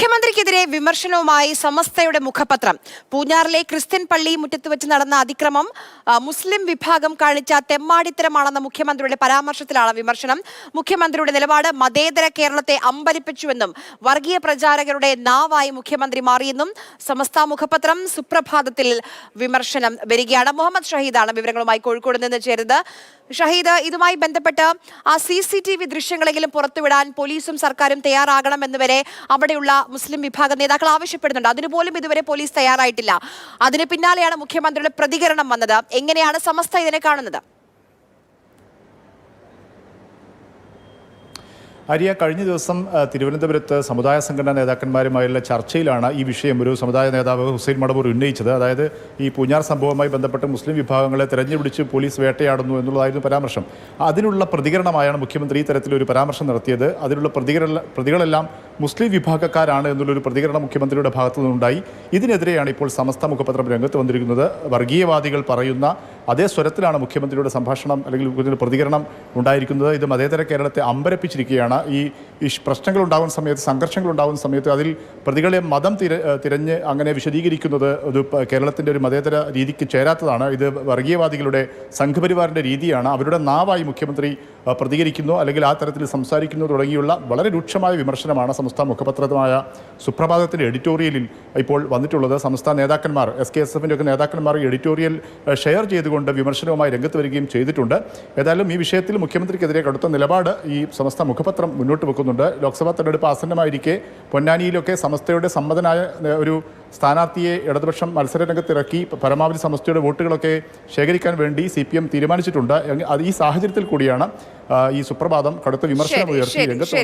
മുഖ്യമന്ത്രിക്കെതിരെ വിമർശനവുമായി സമസ്തയുടെ മുഖപത്രം. പൂഞ്ഞാറിലെ ക്രിസ്ത്യൻ പള്ളി മുറ്റത്ത് വെച്ച് നടന്ന അതിക്രമം മുസ്ലിം വിഭാഗം കാണിച്ച തെമ്മാടിത്തരമാണെന്ന മുഖ്യമന്ത്രിയുടെ പരാമർശത്തിലാണ് വിമർശനം. മുഖ്യമന്ത്രിയുടെ നിലപാട് മതേതര കേരളത്തെ അമ്പരിപ്പിച്ചുവെന്നും വർഗീയ പ്രചാരകരുടെ നാവായി മുഖ്യമന്ത്രി മാറിയെന്നും സമസ്ത മുഖപത്രം സുപ്രഭാതത്തിൽ വിമർശനം വരികയാണ്. മുഹമ്മദ് ഷഹീദാണ് വിവരങ്ങളുമായി കോഴിക്കോട് നിന്ന് ചേരുന്നത്. ഷഹീദ്, ഇതുമായി ബന്ധപ്പെട്ട് ആ CCTV ദൃശ്യങ്ങളെങ്കിലും പുറത്തുവിടാൻ പോലീസും സർക്കാരും തയ്യാറാകണമെന്ന് വരെ അവിടെയുള്ള മുസ്ലിം വിഭാഗം നേതാക്കൾ ആവശ്യപ്പെടുന്നുണ്ട്. അതിനുപോലും ഇതുവരെ പോലീസ് തയ്യാറായിട്ടില്ല. അതിന് പിന്നാലെയാണ് മുഖ്യമന്ത്രിയുടെ പ്രതികരണം വന്നത്. എങ്ങനെയാണ് സമസ്ത ഇതിനെ കാണുന്നത്? ആര്യ, കഴിഞ്ഞ ദിവസം തിരുവനന്തപുരത്ത് സമുദായ സംഘടനാ നേതാക്കന്മാരുമായുള്ള ചർച്ചയിലാണ് ഈ വിഷയം ഒരു സമുദായ നേതാവ് ഹുസൈൻ മടവൂർ ഉന്നയിച്ചത്. അതായത് ഈ പൂഞ്ഞാർ സംഭവവുമായി ബന്ധപ്പെട്ട് മുസ്ലിം വിഭാഗങ്ങളെ തെരഞ്ഞുപിടിച്ച് പോലീസ് വേട്ടയാടുന്നു എന്നുള്ളതായിരുന്നു പരാമർശം. അതിനുള്ള പ്രതികരണമായാണ് മുഖ്യമന്ത്രി ഈ തരത്തിലൊരു പരാമർശം നടത്തിയത്. അതിനുള്ള പ്രതികളെല്ലാം മുസ്ലിം വിഭാഗക്കാരാണ് എന്നുള്ളൊരു പ്രതികരണം മുഖ്യമന്ത്രിയുടെ ഭാഗത്തു നിന്നുണ്ടായി. ഇതിനെതിരെയാണ് ഇപ്പോൾ സമസ്ത മുഖപത്രം രംഗത്ത് വന്നിരിക്കുന്നത്. വർഗീയവാദികൾ പറയുന്ന അതേ സ്വരത്തിലാണ് മുഖ്യമന്ത്രിയുടെ സംഭാഷണം അല്ലെങ്കിൽ പ്രതികരണം ഉണ്ടായിരിക്കുന്നത്. ഇത് മതേതര കേരളത്തെ അമ്പരപ്പിച്ചിരിക്കുകയാണ്. ഈ പ്രശ്നങ്ങൾ ഉണ്ടാകുന്ന സമയത്ത്, സംഘർഷങ്ങൾ ഉണ്ടാകുന്ന സമയത്ത് അതിൽ പ്രതികളെ മതം തിരഞ്ഞ് അങ്ങനെ വിശദീകരിക്കുന്നത് ഇത് കേരളത്തിൻ്റെ ഒരു മതേതര രീതിക്ക് ചേരാത്തതാണ്. ഇത് വർഗീയവാദികളുടെ സംഘപരിവാറിൻ്റെ രീതിയാണ്. അവരുടെ നാവായി മുഖ്യമന്ത്രി പ്രതികരിക്കുന്നു അല്ലെങ്കിൽ ആ തരത്തിൽ സംസാരിക്കുന്നു തുടങ്ങിയുള്ള വളരെ രൂക്ഷമായ വിമർശനമാണ് സംസ്ഥാന മുഖപത്രമായ സുപ്രഭാതത്തിൻ്റെ എഡിറ്റോറിയലിൽ ഇപ്പോൾ വന്നിട്ടുള്ളത്. സംസ്ഥാന നേതാക്കന്മാർ, SKSF-ൻ്റെ ഒക്കെ നേതാക്കന്മാർ എഡിറ്റോറിയൽ ഷെയർ ചെയ്തുകൊണ്ട് വിമർശനവുമായി രംഗത്ത് വരികയും ചെയ്തിട്ടുണ്ട്. ഏതായാലും ഈ വിഷയത്തിൽ മുഖ്യമന്ത്രിക്കെതിരെ കടുത്ത നിലപാട് ഈ സമസ്ത മുഖപത്രം മുന്നോട്ട് വെക്കുന്നുണ്ട്. ലോക്സഭാ തെരഞ്ഞെടുപ്പ് ആസന്നമായിരിക്കെ പൊന്നാനിയിലൊക്കെ സമസ്തയുടെ സമ്മതനായ ഒരു സ്ഥാനാർത്ഥിയെ ഇടതുപക്ഷം മത്സര രംഗത്തിറക്കി പരമാവധി സമസ്തയുടെ വോട്ടുകളൊക്കെ ശേഖരിക്കാൻ വേണ്ടി CPM തീരുമാനിച്ചിട്ടുണ്ട്. ഈ സാഹചര്യത്തിൽ കൂടിയാണ് ഈ സുപ്രഭാതം കടുത്ത വിമർശനം ഉയർത്തി രംഗത്ത്